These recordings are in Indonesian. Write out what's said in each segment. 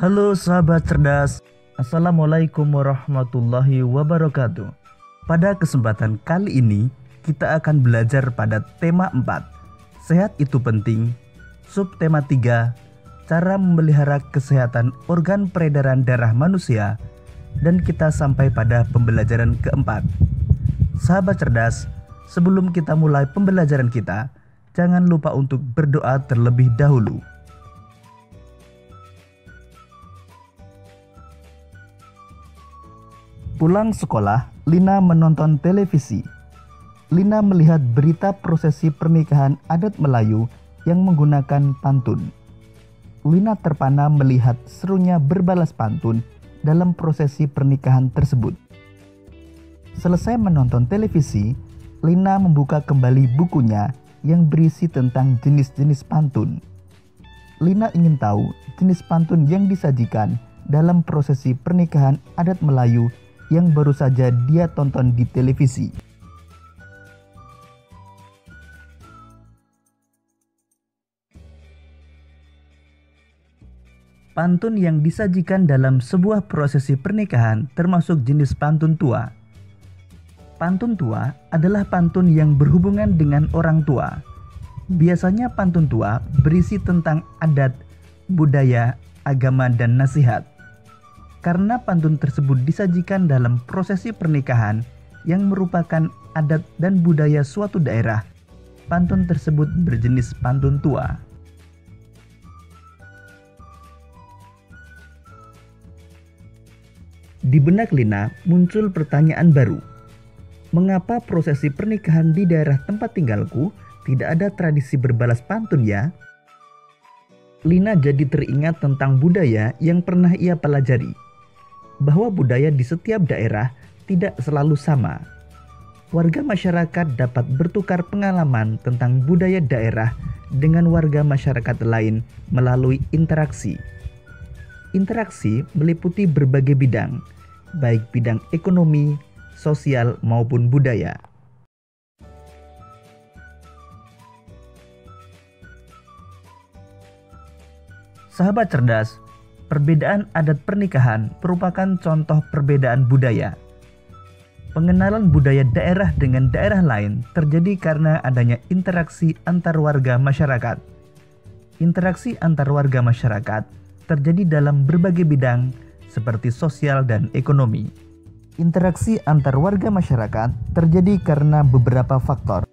Halo sahabat cerdas, Assalamualaikum warahmatullahi wabarakatuh. Pada kesempatan kali ini, kita akan belajar pada tema 4, Sehat itu penting, subtema 3, Cara memelihara kesehatan organ peredaran darah manusia, dan kita sampai pada pembelajaran keempat. Sahabat cerdas, sebelum kita mulai pembelajaran kita, jangan lupa untuk berdoa terlebih dahulu. Pulang sekolah, Lina menonton televisi. Lina melihat berita prosesi pernikahan adat Melayu yang menggunakan pantun. Lina terpana melihat serunya berbalas pantun dalam prosesi pernikahan tersebut. Selesai menonton televisi, Lina membuka kembali bukunya yang berisi tentang jenis-jenis pantun. Lina ingin tahu jenis pantun yang disajikan dalam prosesi pernikahan adat Melayu yang baru saja dia tonton di televisi. Pantun yang disajikan dalam sebuah prosesi pernikahan termasuk jenis pantun tua. Pantun tua adalah pantun yang berhubungan dengan orang tua. Biasanya pantun tua berisi tentang adat, budaya, agama, dan nasihat. Karena pantun tersebut disajikan dalam prosesi pernikahan yang merupakan adat dan budaya suatu daerah, pantun tersebut berjenis pantun tua. Di benak Lina muncul pertanyaan baru. Mengapa prosesi pernikahan di daerah tempat tinggalku tidak ada tradisi berbalas pantun ya? Lina jadi teringat tentang budaya yang pernah ia pelajari. Bahwa budaya di setiap daerah tidak selalu sama. Warga masyarakat dapat bertukar pengalaman tentang budaya daerah dengan warga masyarakat lain melalui interaksi. Interaksi meliputi berbagai bidang, baik bidang ekonomi, sosial maupun budaya. Sahabat cerdas, perbedaan adat pernikahan merupakan contoh perbedaan budaya. Pengenalan budaya daerah dengan daerah lain terjadi karena adanya interaksi antar warga masyarakat. Interaksi antar warga masyarakat terjadi dalam berbagai bidang seperti sosial dan ekonomi. Interaksi antar warga masyarakat terjadi karena beberapa faktor.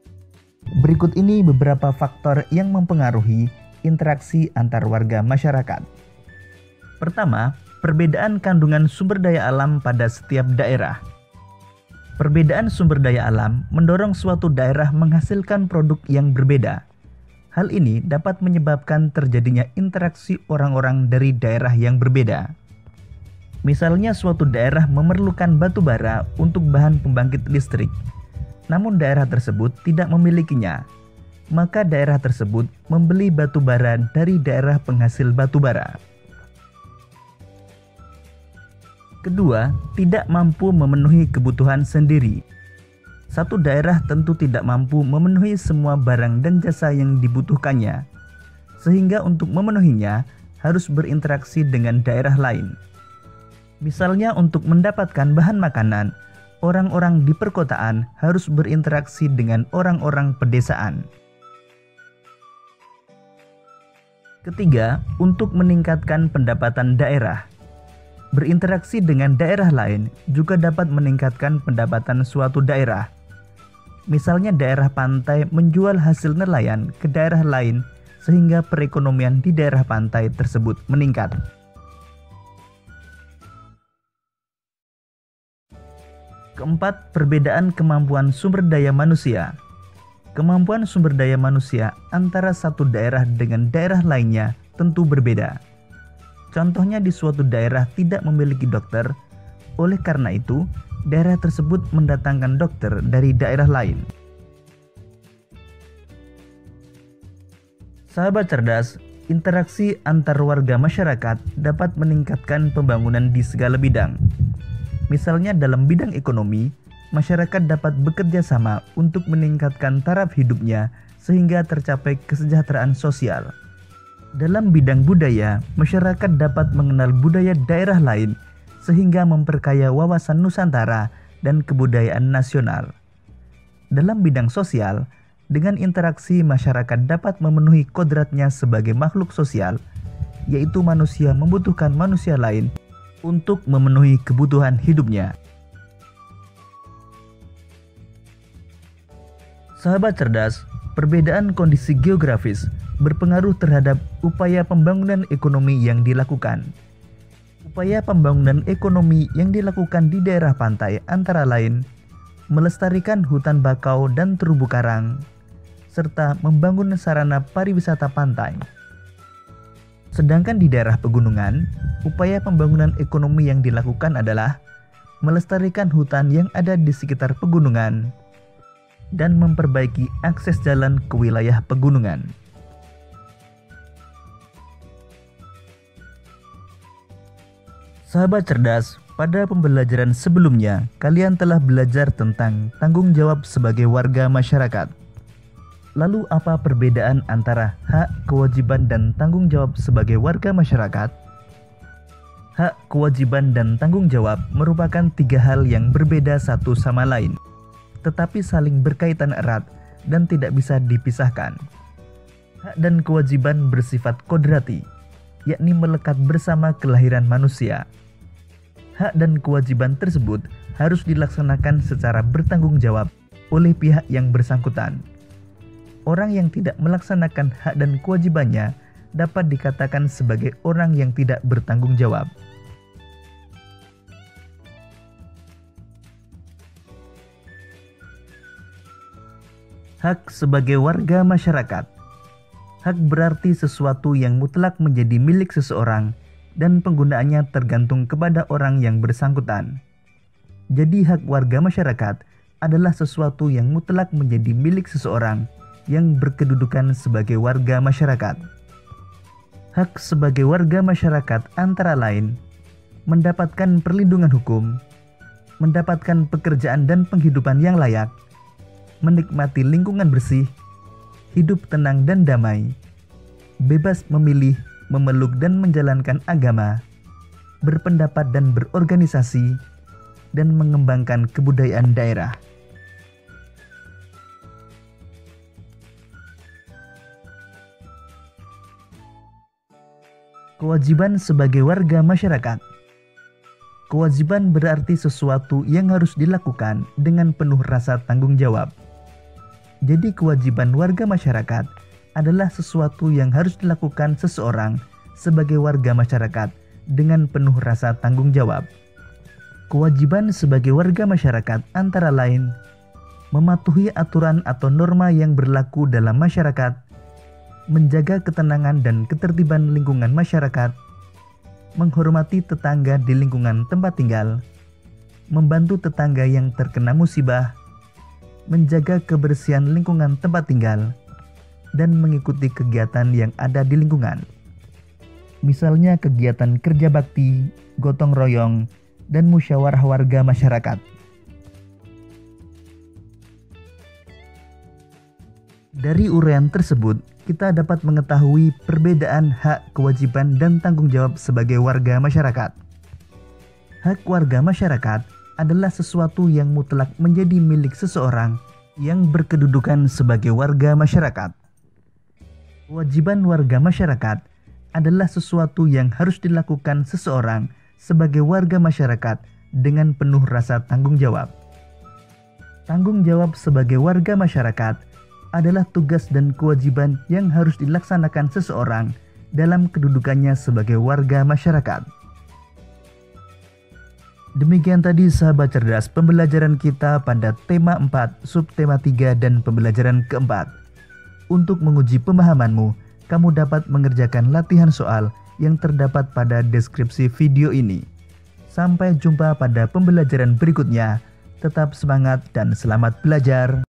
Berikut ini beberapa faktor yang mempengaruhi interaksi antar warga masyarakat. Pertama, perbedaan kandungan sumber daya alam pada setiap daerah. Perbedaan sumber daya alam mendorong suatu daerah menghasilkan produk yang berbeda. Hal ini dapat menyebabkan terjadinya interaksi orang-orang dari daerah yang berbeda. Misalnya suatu daerah memerlukan batu bara untuk bahan pembangkit listrik, namun daerah tersebut tidak memilikinya. Maka daerah tersebut membeli batu bara dari daerah penghasil batu bara. Kedua, tidak mampu memenuhi kebutuhan sendiri. Satu daerah tentu tidak mampu memenuhi semua barang dan jasa yang dibutuhkannya, sehingga untuk memenuhinya harus berinteraksi dengan daerah lain. Misalnya untuk mendapatkan bahan makanan, orang-orang di perkotaan harus berinteraksi dengan orang-orang pedesaan. Ketiga, untuk meningkatkan pendapatan daerah. Berinteraksi dengan daerah lain juga dapat meningkatkan pendapatan suatu daerah. Misalnya daerah pantai menjual hasil nelayan ke daerah lain sehingga perekonomian di daerah pantai tersebut meningkat. Keempat, perbedaan kemampuan sumber daya manusia. Kemampuan sumber daya manusia antara satu daerah dengan daerah lainnya tentu berbeda. Contohnya di suatu daerah tidak memiliki dokter, oleh karena itu daerah tersebut mendatangkan dokter dari daerah lain. Sahabat cerdas, interaksi antar warga masyarakat dapat meningkatkan pembangunan di segala bidang. Misalnya dalam bidang ekonomi, masyarakat dapat bekerja sama untuk meningkatkan taraf hidupnya sehingga tercapai kesejahteraan sosial. Dalam bidang budaya, masyarakat dapat mengenal budaya daerah lain sehingga memperkaya wawasan Nusantara dan kebudayaan nasional. Dalam bidang sosial, dengan interaksi masyarakat dapat memenuhi kodratnya sebagai makhluk sosial, yaitu manusia membutuhkan manusia lain untuk memenuhi kebutuhan hidupnya. Sahabat cerdas, perbedaan kondisi geografis berpengaruh terhadap upaya pembangunan ekonomi yang dilakukan. Upaya pembangunan ekonomi yang dilakukan di daerah pantai antara lain melestarikan hutan bakau dan terumbu karang, serta membangun sarana pariwisata pantai. Sedangkan di daerah pegunungan, upaya pembangunan ekonomi yang dilakukan adalah melestarikan hutan yang ada di sekitar pegunungan dan memperbaiki akses jalan ke wilayah pegunungan. Sahabat cerdas, pada pembelajaran sebelumnya, kalian telah belajar tentang tanggung jawab sebagai warga masyarakat. Lalu apa perbedaan antara hak, kewajiban, dan tanggung jawab sebagai warga masyarakat? Hak, kewajiban, dan tanggung jawab merupakan tiga hal yang berbeda satu sama lain, tetapi saling berkaitan erat dan tidak bisa dipisahkan. Hak dan kewajiban bersifat kodrati, yakni melekat bersama kelahiran manusia. Hak dan kewajiban tersebut harus dilaksanakan secara bertanggung jawab oleh pihak yang bersangkutan. Orang yang tidak melaksanakan hak dan kewajibannya dapat dikatakan sebagai orang yang tidak bertanggung jawab. Hak sebagai warga masyarakat. Hak berarti sesuatu yang mutlak menjadi milik seseorang dan penggunaannya tergantung kepada orang yang bersangkutan. Jadi hak warga masyarakat adalah sesuatu yang mutlak menjadi milik seseorang yang berkedudukan sebagai warga masyarakat. Hak sebagai warga masyarakat antara lain mendapatkan perlindungan hukum, mendapatkan pekerjaan dan penghidupan yang layak, menikmati lingkungan bersih, hidup tenang dan damai, bebas memilih, memeluk dan menjalankan agama, berpendapat dan berorganisasi, dan mengembangkan kebudayaan daerah. Kewajiban sebagai warga masyarakat. Kewajiban berarti sesuatu yang harus dilakukan dengan penuh rasa tanggung jawab. Jadi kewajiban warga masyarakat adalah sesuatu yang harus dilakukan seseorang sebagai warga masyarakat dengan penuh rasa tanggung jawab. Kewajiban sebagai warga masyarakat antara lain mematuhi aturan atau norma yang berlaku dalam masyarakat, menjaga ketenangan dan ketertiban lingkungan masyarakat, menghormati tetangga di lingkungan tempat tinggal, membantu tetangga yang terkena musibah, menjaga kebersihan lingkungan tempat tinggal, dan mengikuti kegiatan yang ada di lingkungan. Misalnya kegiatan kerja bakti, gotong royong, dan musyawarah warga masyarakat. Dari uraian tersebut, kita dapat mengetahui perbedaan hak, kewajiban, dan tanggung jawab sebagai warga masyarakat. Hak warga masyarakat adalah sesuatu yang mutlak menjadi milik seseorang yang berkedudukan sebagai warga masyarakat. Kewajiban warga masyarakat adalah sesuatu yang harus dilakukan seseorang sebagai warga masyarakat dengan penuh rasa tanggung jawab. Tanggung jawab sebagai warga masyarakat adalah tugas dan kewajiban yang harus dilaksanakan seseorang dalam kedudukannya sebagai warga masyarakat. Demikian tadi sahabat cerdas pembelajaran kita pada tema 4, subtema 3, dan pembelajaran keempat. Untuk menguji pemahamanmu, kamu dapat mengerjakan latihan soal yang terdapat pada deskripsi video ini. Sampai jumpa pada pembelajaran berikutnya. Tetap semangat dan selamat belajar.